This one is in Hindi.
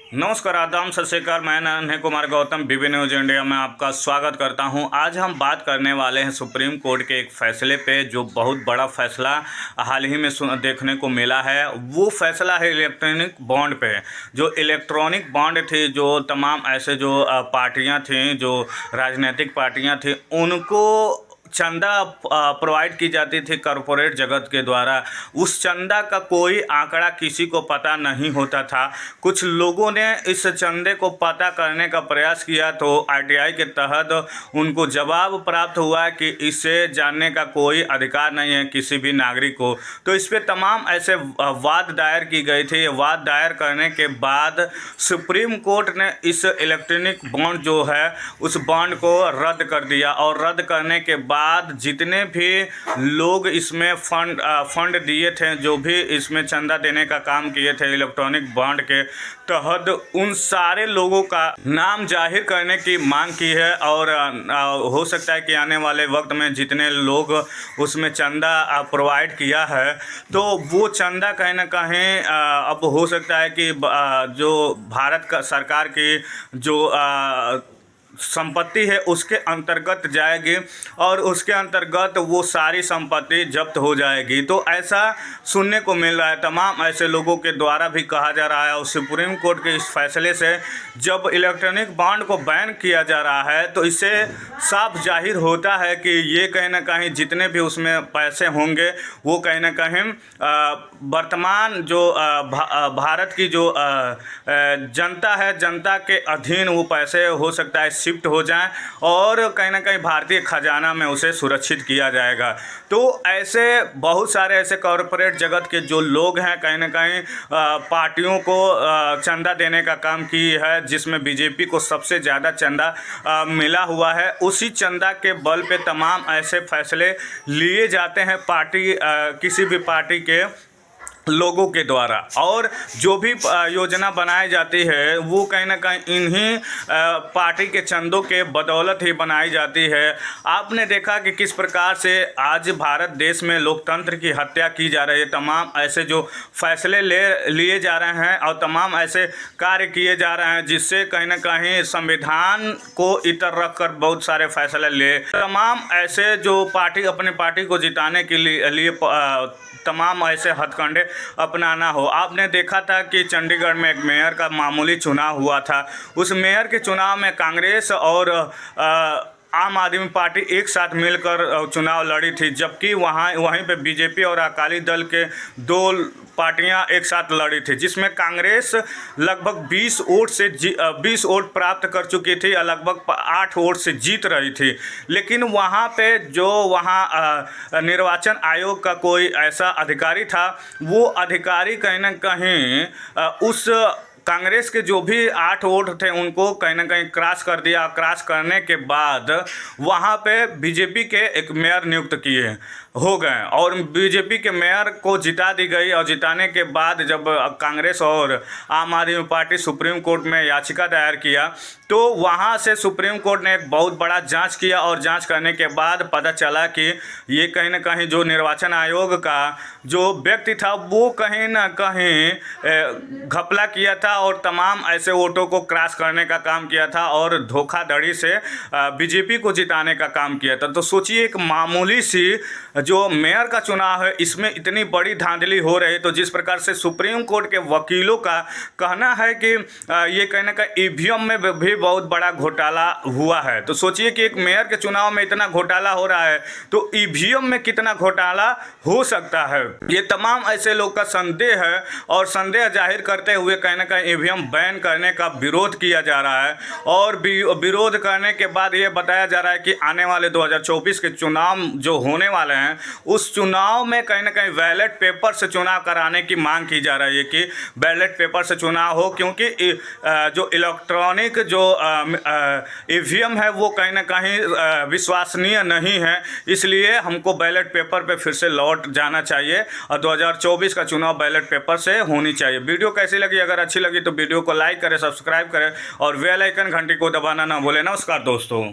नमस्कार, आदाब, सत श्री अकाल। मैं नन्हे कुमार गौतम बीबी न्यूज इंडिया में आपका स्वागत करता हूं। आज हम बात करने वाले हैं सुप्रीम कोर्ट के एक फ़ैसले पे, जो बहुत बड़ा फ़ैसला हाल ही में देखने को मिला है। वो फैसला है इलेक्ट्रॉनिक बॉन्ड पे। जो इलेक्ट्रॉनिक बॉन्ड थी, जो तमाम ऐसे जो पार्टियां थीं, जो राजनीतिक पार्टियां थीं, उनको चंदा प्रोवाइड की जाती थी कॉरपोरेट जगत के द्वारा। उस चंदा का कोई आंकड़ा किसी को पता नहीं होता था। कुछ लोगों ने इस चंदे को पता करने का प्रयास किया तो आरटीआई के तहत उनको जवाब प्राप्त हुआ कि इसे जानने का कोई अधिकार नहीं है किसी भी नागरिक को। तो इस पर तमाम ऐसे वाद दायर की गई थी। वाद दायर करने के बाद सुप्रीम कोर्ट ने इस इलेक्ट्रॉनिक बॉन्ड जो है उस बॉन्ड को रद्द कर दिया, और रद्द करने के बाद जितने भी लोग इसमें फंड दिए थे, जो भी इसमें चंदा देने का काम किए थे इलेक्ट्रॉनिक बॉन्ड के तहत, उन सारे लोगों का नाम जाहिर करने की मांग की है। और हो सकता है कि आने वाले वक्त में जितने लोग उसमें चंदा प्रोवाइड किया है, तो वो चंदा कहीं ना कहीं अब हो सकता है कि जो भारत का सरकार की जो संपत्ति है उसके अंतर्गत जाएगी, और उसके अंतर्गत वो सारी संपत्ति जब्त हो जाएगी। तो ऐसा सुनने को मिल रहा है, तमाम ऐसे लोगों के द्वारा भी कहा जा रहा है। और सुप्रीम कोर्ट के इस फैसले से जब इलेक्ट्रॉनिक बॉन्ड को बैन किया जा रहा है, तो इससे साफ जाहिर होता है कि ये कहीं ना कहीं जितने भी उसमें पैसे होंगे वो कहीं ना कहीं वर्तमान जो भारत की जो जनता है, जनता के अधीन वो पैसे हो सकता है शिफ्ट हो जाएं, और कहीं ना कहीं भारतीय खजाना में उसे सुरक्षित किया जाएगा। तो ऐसे बहुत सारे ऐसे कॉरपोरेट जगत के जो लोग हैं, कहीं ना कहीं पार्टियों को चंदा देने का काम की है, जिसमें बीजेपी को सबसे ज़्यादा चंदा मिला हुआ है। उसी चंदा के बल पे तमाम ऐसे फैसले लिए जाते हैं किसी भी पार्टी के लोगों के द्वारा, और जो भी योजना बनाई जाती है वो कहीं ना कहीं इन्हीं पार्टी के चंदों के बदौलत ही बनाई जाती है। आपने देखा कि किस प्रकार से आज भारत देश में लोकतंत्र की हत्या की जा रही है। तमाम ऐसे जो फैसले लिए जा रहे हैं और तमाम ऐसे कार्य किए जा रहे हैं, जिससे कहीं ना कहीं संविधान को इतर रख कर बहुत सारे फैसले ले, तमाम ऐसे जो पार्टी अपने पार्टी को जिताने के लिए तमाम ऐसे हथकंडे अपनाना हो। आपने देखा था कि चंडीगढ़ में एक मेयर का मामूली चुनाव हुआ था। उस मेयर के चुनाव में कांग्रेस और आम आदमी पार्टी एक साथ मिलकर चुनाव लड़ी थी, जबकि वहीं पे बीजेपी और अकाली दल के दो पार्टियां एक साथ लड़ी थी, जिसमें कांग्रेस लगभग 20 वोट प्राप्त कर चुकी थी और लगभग 8 वोट से जीत रही थी। लेकिन वहां पे जो निर्वाचन आयोग का कोई ऐसा अधिकारी था, वो अधिकारी कहीं ना कहीं उस कांग्रेस के जो भी 8 वोट थे उनको कहीं ना कहीं क्रॉस कर दिया। क्रॉस करने के बाद वहाँ पे बीजेपी के एक मेयर नियुक्त किए हो गए, और बीजेपी के मेयर को जिता दी गई। और जिताने के बाद जब कांग्रेस और आम आदमी पार्टी सुप्रीम कोर्ट में याचिका दायर किया, तो वहाँ से सुप्रीम कोर्ट ने एक बहुत बड़ा जांच किया, और जांच करने के बाद पता चला कि ये कहीं ना कहीं जो निर्वाचन आयोग का जो व्यक्ति था वो कहीं ना कहीं घपला किया था, और तमाम ऐसे वोटों को क्रॉस करने का काम किया था, और धोखाधड़ी से बीजेपी को जिताने का काम किया था। तो सोचिए, एक मामूली सी जो मेयर का चुनाव है, इसमें इतनी बड़ी धांधली हो रही। तो जिस प्रकार से सुप्रीम कोर्ट के वकीलों का कहना है कि ये कहीं ना कहीं ईवीएम में भी बहुत बड़ा घोटाला हुआ है। तो सोचिए कि एक मेयर के चुनाव में इतना घोटाला हो रहा है, तो ईवीएम में कितना घोटाला हो सकता है। ये तमाम ऐसे लोग का संदेह है, और संदेह जाहिर करते हुए कहीं ना कहीं ईवीएम बैन करने का विरोध किया जा रहा है। और विरोध करने के बाद ये बताया जा रहा है कि आने वाले 2024 के चुनाव जो होने वाले हैं, उस चुनाव में कहीं ना कहीं बैलेट पेपर से चुनाव कराने की मांग की जा रही है कि बैलेट पेपर से चुनाव हो, क्योंकि जो इलेक्ट्रॉनिक जो ईवीएम है वो कहीं ना कहीं विश्वसनीय नहीं है। इसलिए हमको बैलेट पेपर पे फिर से लौट जाना चाहिए, और 2024 का चुनाव बैलेट पेपर से होनी चाहिए। वीडियो कैसी लगी? अगर अच्छी लगी तो वीडियो को लाइक करें, सब्सक्राइब करें, और बेल आइकन घंटी को दबाना ना भूलें। नमस्कार दोस्तों।